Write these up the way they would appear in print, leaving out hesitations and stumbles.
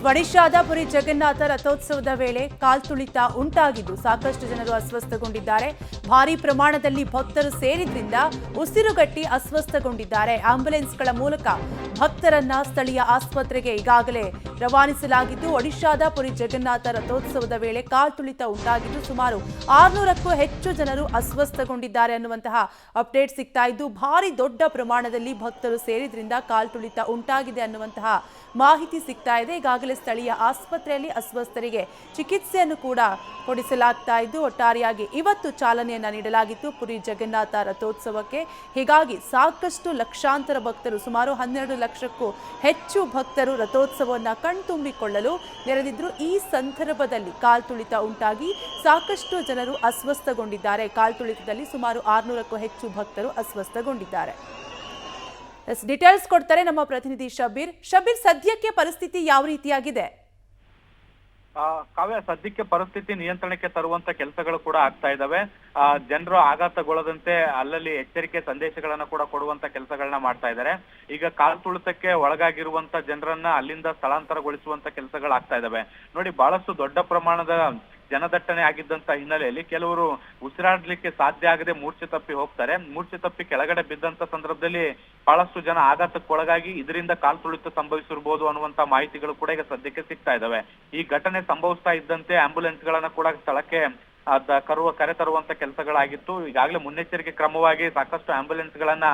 ಒಡಿಶಾದ ಪುರಿ ಜಗನ್ನಾಥ ರಥೋತ್ಸವದ ವೇಳೆ ಕಾಲ್ತುಳಿತ ಉಂಟಾಗಿದ್ದು ಸಾಕಷ್ಟು ಜನರು ಅಸ್ವಸ್ಥಗೊಂಡಿದ್ದಾರೆ. ಭಾರೀ ಪ್ರಮಾಣದಲ್ಲಿ ಭಕ್ತರು ಸೇರಿದ್ರಿಂದ ಉಸಿರುಗಟ್ಟಿ ಅಸ್ವಸ್ಥಗೊಂಡಿದ್ದಾರೆ. ಆಂಬ್ಯುಲೆನ್ಸ್ಗಳ ಮೂಲಕ ಭಕ್ತರನ್ನ ಸ್ಥಳೀಯ ಆಸ್ಪತ್ರೆಗೆ ಈಗಾಗಲೇ ರವಾನಿಸಲಾಗಿದ್ದು, ಒಡಿಶಾದ ಪುರಿ ಜಗನ್ನಾಥ ರಥೋತ್ಸವದ ವೇಳೆ ಕಾಲ್ತುಳಿತ ಉಂಟಾಗಿದ್ದು ಸುಮಾರು 600ಕ್ಕೂ ಹೆಚ್ಚು ಜನರು ಅಸ್ವಸ್ಥಗೊಂಡಿದ್ದಾರೆ ಅನ್ನುವಂತಹ ಅಪ್ಡೇಟ್ ಸಿಗ್ತಾ ಇದ್ದು, ಭಾರಿ ದೊಡ್ಡ ಪ್ರಮಾಣದಲ್ಲಿ ಭಕ್ತರು ಸೇರಿದ್ರಿಂದ ಕಾಲ್ತುಳಿತ ಉಂಟಾಗಿದೆ ಅನ್ನುವಂತಹ ಮಾಹಿತಿ ಸಿಗ್ತಾ ಇದೆ. ಈಗಾಗಲೇ ಸ್ಥಳೀಯ ಆಸ್ಪತ್ರೆಯಲ್ಲಿ ಅಸ್ವಸ್ಥರಿಗೆ ಚಿಕಿತ್ಸೆಯನ್ನು ಕೂಡ ಕೊಡಿಸಲಾಗ್ತಾ ಇದ್ದು, ಒಟ್ಟಾರೆಯಾಗಿ ಇವತ್ತು ಚಾಲನೆಯನ್ನ ನೀಡಲಾಗಿತ್ತು ಪುರಿ ಜಗನ್ನಾಥ ರಥೋತ್ಸವಕ್ಕೆ. ಹೀಗಾಗಿ ಸಾಕಷ್ಟು ಲಕ್ಷಾಂತರ ಭಕ್ತರು, ಸುಮಾರು 12 ಲಕ್ಷಕ್ಕೂ ಹೆಚ್ಚು ಭಕ್ತರು ರಥೋತ್ಸವವನ್ನು ಕಣ್ತುಂಬಿಕೊಳ್ಳಲು ನೆರೆದಿದ್ರು. ಈ ಸಂದರ್ಭದಲ್ಲಿ ಕಾಲ್ತುಳಿತ ಉಂಟಾಗಿ ಸಾಕಷ್ಟು ಜನರು ಅಸ್ವಸ್ಥಗೊಂಡಿದ್ದಾರೆ. ಕಾಲ್ತುಳಿತದಲ್ಲಿ ಸುಮಾರು 600ಕ್ಕೂ ಹೆಚ್ಚು ಭಕ್ತರು ಅಸ್ವಸ್ಥಗೊಂಡಿದ್ದಾರೆ. ಡೀಟೇಲ್ಸ್ ಕೊಡ್ತಾರೆ ನಮ್ಮ ಪ್ರತಿನಿಧಿ ಶಬೀರ್. ಸದ್ಯಕ್ಕೆ ಪರಿಸ್ಥಿತಿ ಯಾವ ರೀತಿಯಾಗಿದೆ? ಕಾವ್ಯ, ಸದ್ಯಕ್ಕೆ ಪರಿಸ್ಥಿತಿ ನಿಯಂತ್ರಣಕ್ಕೆ ತರುವಂತ ಕೆಲಸಗಳು ಕೂಡ ಆಗ್ತಾ ಇದಾವೆ. ಜನರು ಆಘಾತಗೊಳ್ಳದಂತೆ ಅಲ್ಲಲ್ಲಿ ಎಚ್ಚರಿಕೆ ಸಂದೇಶಗಳನ್ನ ಕೂಡ ಕೊಡುವಂತ ಕೆಲಸಗಳನ್ನ ಮಾಡ್ತಾ ಇದ್ದಾರೆ. ಈಗ ಕಾಲ್ತುಳಿತಕ್ಕೆ ಒಳಗಾಗಿರುವಂತ ಜನರನ್ನ ಅಲ್ಲಿಂದ ಸ್ಥಳಾಂತರಗೊಳಿಸುವಂತ ಕೆಲಸಗಳಾಗ್ತಾ ಇದಾವೆ. ನೋಡಿ, ಬಹಳಷ್ಟು ದೊಡ್ಡ ಪ್ರಮಾಣದ ಜನದಟ್ಟಣೆ ಆಗಿದ್ದಂತ ಹಿನ್ನೆಲೆಯಲ್ಲಿ ಕೆಲವರು ಉಸಿರಾಡ್ಲಿಕ್ಕೆ ಸಾಧ್ಯ ಆಗದೆ ಮೂರ್ಛೆ ತಪ್ಪಿ ಹೋಗ್ತಾರೆ. ಮೂರ್ಛೆ ತಪ್ಪಿ ಕೆಳಗಡೆ ಬಿದ್ದಂತ ಸಂದರ್ಭದಲ್ಲಿ ಬಹಳಷ್ಟು ಜನ ಆಘಾತಕ್ಕೊಳಗಾಗಿ ಇದರಿಂದ ಕಾಲ್ತುಳಿತ ಸಂಭವಿಸಿರ್ಬೋದು ಅನ್ನುವಂತ ಮಾಹಿತಿಗಳು ಕೂಡ ಈಗ ಸದ್ಯಕ್ಕೆ ಸಿಗ್ತಾ ಇದಾವೆ. ಈ ಘಟನೆ ಸಂಭವಿಸ್ತಾ ಇದ್ದಂತೆ ಆಂಬ್ಯುಲೆನ್ಸ್ ಗಳನ್ನ ಕೂಡ ಸ್ಥಳಕ್ಕೆ ಕರೆ ತರುವಂತ ಕೆಲಸಗಳಾಗಿತ್ತು. ಈಗಾಗಲೇ ಮುನ್ನೆಚ್ಚರಿಕೆ ಕ್ರಮವಾಗಿ ಸಾಕಷ್ಟು ಆಂಬ್ಯುಲೆನ್ಸ್ ಗಳನ್ನ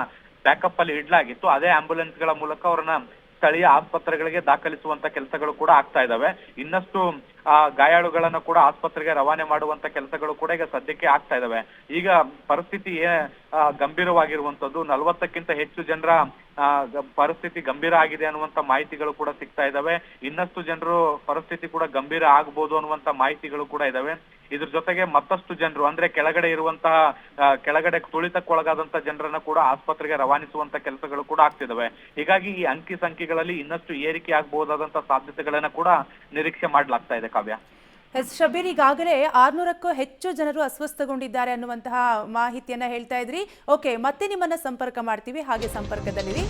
ಬ್ಯಾಕಪ್ ಅಲ್ಲಿ ಇಡ್ಲಾಗಿತ್ತು. ಅದೇ ಆಂಬ್ಯುಲೆನ್ಸ್ ಗಳ ಮೂಲಕ ಅವರನ್ನ ಸ್ಥಳೀಯ ಆಸ್ಪತ್ರೆಗಳಿಗೆ ದಾಖಲಿಸುವಂತ ಕೆಲಸಗಳು ಕೂಡ ಆಗ್ತಾ ಇದಾವೆ. ಇನ್ನಷ್ಟು ಗಾಯಾಳುಗಳನ್ನ ಕೂಡ ಆಸ್ಪತ್ರೆಗೆ ರವಾನೆ ಮಾಡುವಂತ ಕೆಲಸಗಳು ಕೂಡ ಈಗ ಸದ್ಯಕ್ಕೆ ಆಗ್ತಾ ಇದಾವೆ. ಈಗ ಪರಿಸ್ಥಿತಿ ಗಂಭೀರವಾಗಿರುವಂತದ್ದು, 40ಕ್ಕಿಂತ ಹೆಚ್ಚು ಜನರ ಪರಿಸ್ಥಿತಿ ಗಂಭೀರ ಆಗಿದೆ ಅನ್ನುವಂತ ಮಾಹಿತಿಗಳು ಕೂಡ ಸಿಗ್ತಾ ಇದಾವೆ. ಇನ್ನಷ್ಟು ಜನರು ಪರಿಸ್ಥಿತಿ ಕೂಡ ಗಂಭೀರ ಆಗ್ಬೋದು ಅನ್ನುವಂತ ಮಾಹಿತಿಗಳು ಕೂಡ ಇದಾವೆ. ಇದ್ರ ಜೊತೆಗೆ ಮತ್ತಷ್ಟು ಜನರು, ಅಂದ್ರೆ ಕೆಳಗಡೆ ಇರುವಂತಹ ಕೆಳಗಡೆ ತುಳಿತಕ್ಕೊಳಗಾದಂತ ಜನರನ್ನ ಕೂಡ ಆಸ್ಪತ್ರೆಗೆ ರವಾನಿಸುವಂತ ಕೆಲಸಗಳು ಕೂಡ ಆಗ್ತಿದಾವೆ. ಹೀಗಾಗಿ ಈ ಅಂಕಿ ಸಂಖ್ಯೆಗಳಲ್ಲಿ ಇನ್ನಷ್ಟು ಏರಿಕೆ ಆಗಬಹುದಾದಂತ ಸಾಧ್ಯತೆಗಳನ್ನ ಕೂಡ ನಿರೀಕ್ಷೆ ಮಾಡ್ಲಾಗ್ತಾ ಇದೆ. ಕಾವ್ಯ, ಶಬೀರ್, ಈಗಾಗಲೇ 600ಕ್ಕೂ ಹೆಚ್ಚು ಜನರು ಅಸ್ವಸ್ಥಗೊಂಡಿದ್ದಾರೆ ಅನ್ನುವಂತಹ ಮಾಹಿತಿಯನ್ನ ಹೇಳ್ತಾ ಇದ್ರಿ. ಓಕೆ, ಮತ್ತೆ ನಿಮ್ಮನ್ನ ಸಂಪರ್ಕ ಮಾಡ್ತೀವಿ, ಹಾಗೆ ಸಂಪರ್ಕದಲ್ಲಿರಿ.